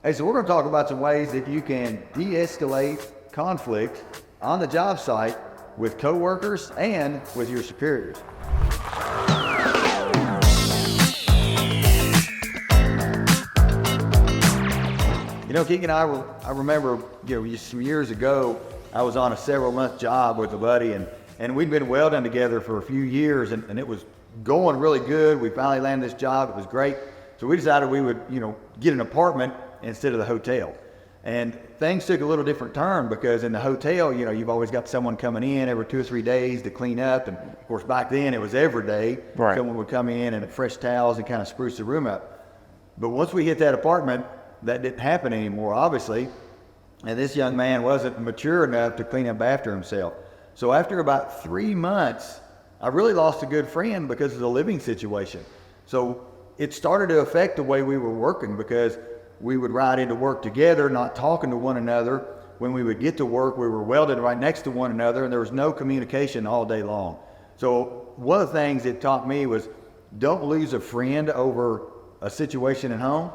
Hey, so we're going to talk about some ways that you can de-escalate conflict on the job site with coworkers and with your superiors. You know, Keegan, I remember, some years ago, I was on a several-month job with a buddy, and we'd been welding together for a few years, and it was going really good. We finally landed this job. It was great. So we decided we would, get an apartment instead of the hotel. And things took a little different turn because in the hotel, you've always got someone coming in every 2 or 3 days to clean up. And of course, back then it was every day. Right. Someone would come in and fresh towels and kind of spruce the room up. But once we hit that apartment, that didn't happen anymore, obviously. And this young man wasn't mature enough to clean up after himself. So after about 3 months, I really lost a good friend because of the living situation. So it started to affect the way we were working because we would ride into work together, not talking to one another. When we would get to work, we were welded right next to one another, and there was no communication all day long. So one of the things it taught me was don't lose a friend over a situation at home.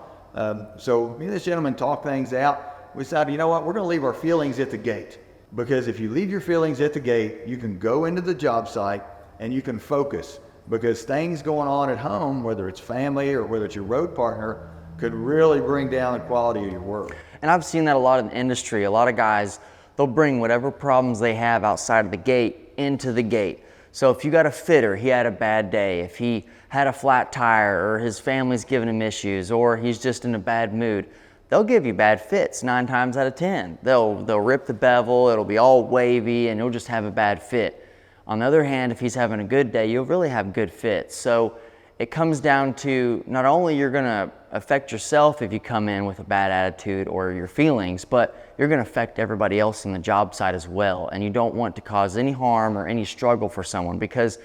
So me and this gentleman talked things out. We decided, you know what, we're going to leave our feelings at the gate. Because if you leave your feelings at the gate, you can go into the job site and you can focus. Because things going on at home, whether it's family or whether it's your road partner, could really bring down the quality of your work. And I've seen that a lot in the industry. A lot of guys, they'll bring whatever problems they have outside of the gate into the gate. So if you got a fitter, he had a bad day, if he had a flat tire or his family's giving him issues or he's just in a bad mood, they'll give you bad fits 9 times out of 10. They'll rip the bevel, it'll be all wavy, and you'll just have a bad fit. On the other hand, if he's having a good day, you'll really have good fits. So it comes down to not only you're going to affect yourself if you come in with a bad attitude or your feelings, but you're going to affect everybody else in the job site as well. And you don't want to cause any harm or any struggle for someone because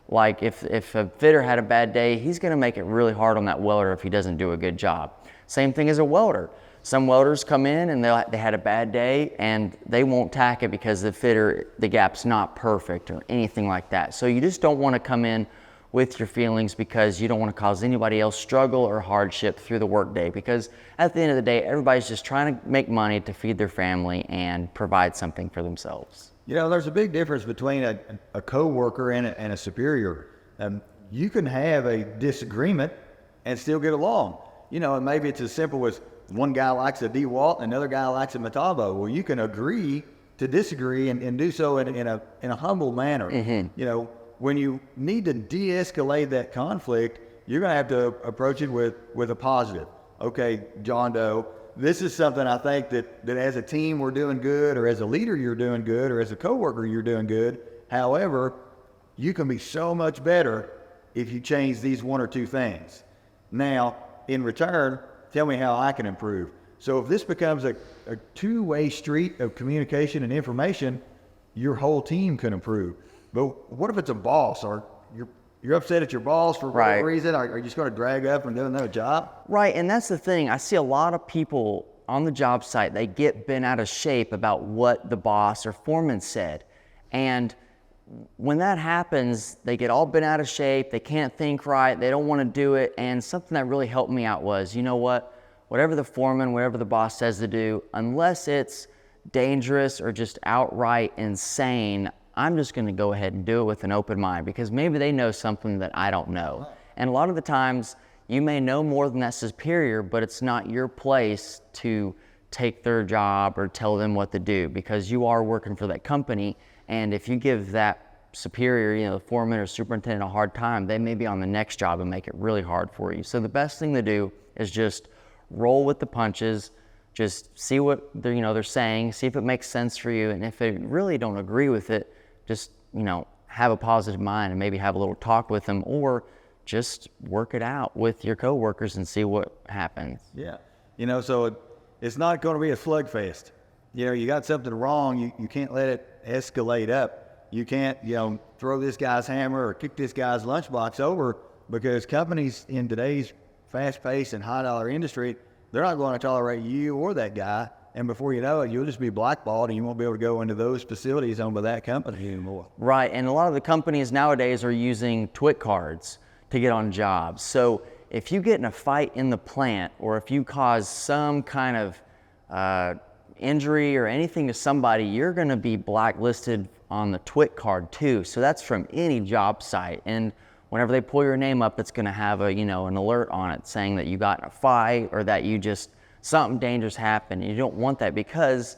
like if a fitter had a bad day, he's going to make it really hard on that welder if he doesn't do a good job. Same thing as a welder. Some welders come in and they had a bad day and they won't tack it because the gap's not perfect or anything like that. So you just don't want to come in with your feelings because you don't want to cause anybody else struggle or hardship through the workday, because at the end of the day, everybody's just trying to make money to feed their family and provide something for themselves. There's a big difference between a coworker and a superior. You can have a disagreement and still get along. And maybe it's as simple as one guy likes a DeWalt and another guy likes a Metabo. Well, you can agree to disagree and do so in a humble manner. Mm-hmm. When you need to de-escalate that conflict, you're going to have to approach it with a positive. Okay, John Doe, this is something I think that as a team we're doing good, or as a leader you're doing good, or as a coworker you're doing good. However, you can be so much better if you change these 1 or 2 things. Now, in return, tell me how I can improve. So if this becomes a 2-way street of communication and information, your whole team can improve. But what if it's a boss, or you're upset at your boss for whatever reason? Are you just going to drag up and do another job? Right, and that's the thing. I see a lot of people on the job site, they get bent out of shape about what the boss or foreman said. And when that happens, they get all bent out of shape, they can't think right, they don't want to do it. And something that really helped me out was, you know what? Whatever the foreman, whatever the boss says to do, unless it's dangerous or just outright insane, I'm just going to go ahead and do it with an open mind, because maybe they know something that I don't know. And a lot of the times you may know more than that superior, but it's not your place to take their job or tell them what to do, because you are working for that company. And if you give that superior, the foreman or superintendent, a hard time, they may be on the next job and make it really hard for you. So the best thing to do is just roll with the punches. Just see what they're saying, see if it makes sense for you. And if they really don't agree with it, just, have a positive mind and maybe have a little talk with them, or just work it out with your coworkers and see what happens. Yeah. So it's not going to be a slugfest. You got something wrong, you can't let it escalate up. You can't, throw this guy's hammer or kick this guy's lunchbox over, because companies in today's fast-paced and high-dollar industry, they're not going to tolerate you or that guy. And before you know it, you'll just be blackballed and you won't be able to go into those facilities owned by that company anymore. Right, and a lot of the companies nowadays are using TWIC cards to get on jobs. So if you get in a fight in the plant, or if you cause some kind of injury or anything to somebody, you're gonna be blacklisted on the TWIC card too. So that's from any job site. And whenever they pull your name up, it's gonna have a, an alert on it saying that you got in a fight or that something dangerous happened. And you don't want that, because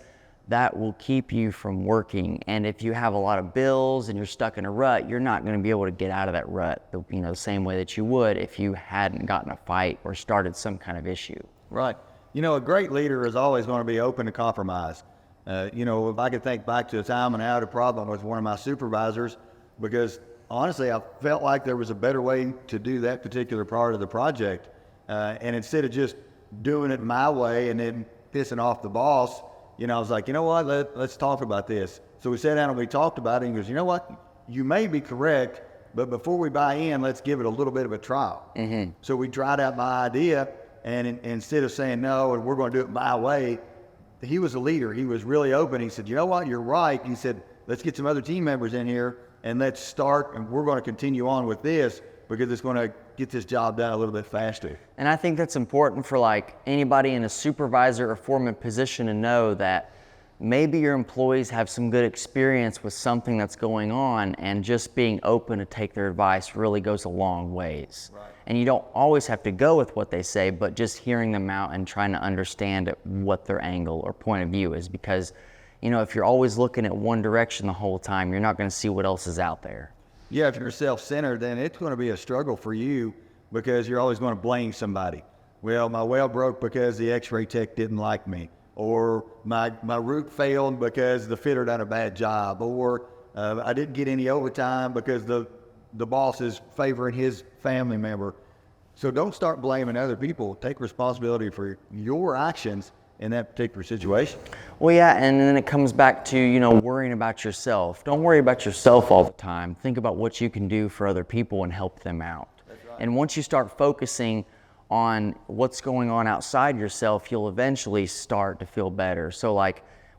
that will keep you from working. And if you have a lot of bills and you're stuck in a rut, you're not going to be able to get out of that rut, the same way that you would if you hadn't gotten a fight or started some kind of issue. Right. A great leader is always going to be open to compromise. If I could think back to a time when I had a problem with one of my supervisors, because honestly, I felt like there was a better way to do that particular part of the project. And instead of just doing it my way and then pissing off the boss, I was like, let's talk about this. So we sat down and we talked about it, and he goes, you know what, you may be correct, but before we buy in, let's give it a little bit of a trial. Mm-hmm. So we tried out my idea, and instead of saying no, and we're going to do it my way, he was a leader. He was really open. He said, you know what, you're right. He said, let's get some other team members in here, and let's start, and we're going to continue on with this, because it's going to get this job done a little bit faster. And I think that's important for anybody in a supervisor or foreman position to know that maybe your employees have some good experience with something that's going on, and just being open to take their advice really goes a long ways. Right. And you don't always have to go with what they say, but just hearing them out and trying to understand what their angle or point of view is, because if you're always looking at one direction the whole time, you're not going to see what else is out there. Yeah, if you're self-centered, then it's going to be a struggle for you, because you're always going to blame somebody. Well, my well broke because the x-ray tech didn't like me, or my roof failed because the fitter done a bad job, or I didn't get any overtime because the boss is favoring his family member. So don't start blaming other people. Take responsibility for your actions in that particular situation. Well, yeah, and then it comes back to, worrying about yourself. Don't worry about yourself all the time. Think about what you can do for other people and help them out. That's right. And once you start focusing on what's going on outside yourself, you'll eventually start to feel better. So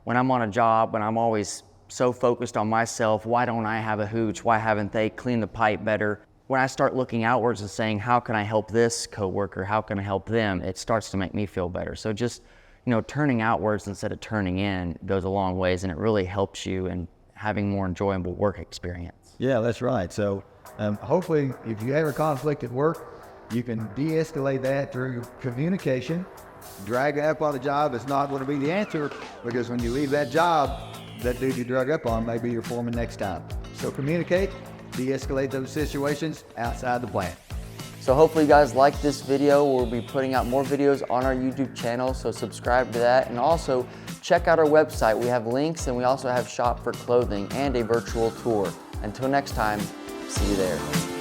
when I'm on a job and I'm always so focused on myself, why don't I have a hooch? Why haven't they cleaned the pipe better? When I start looking outwards and saying, how can I help this coworker? How can I help them? It starts to make me feel better. So just turning outwards instead of turning in goes a long ways, and it really helps you in having more enjoyable work experience. Yeah, that's right. So hopefully, if you have a conflict at work, you can de-escalate that through communication. Drag up on the job is not going to be the answer, because when you leave that job, that dude you drug up on may be your foreman next time. So communicate, de-escalate those situations outside the plant. So hopefully you guys like this video. We'll be putting out more videos on our YouTube channel, so subscribe to that. And also check out our website. We have links, and we also have shop for clothing and a virtual tour. Until next time, see you there.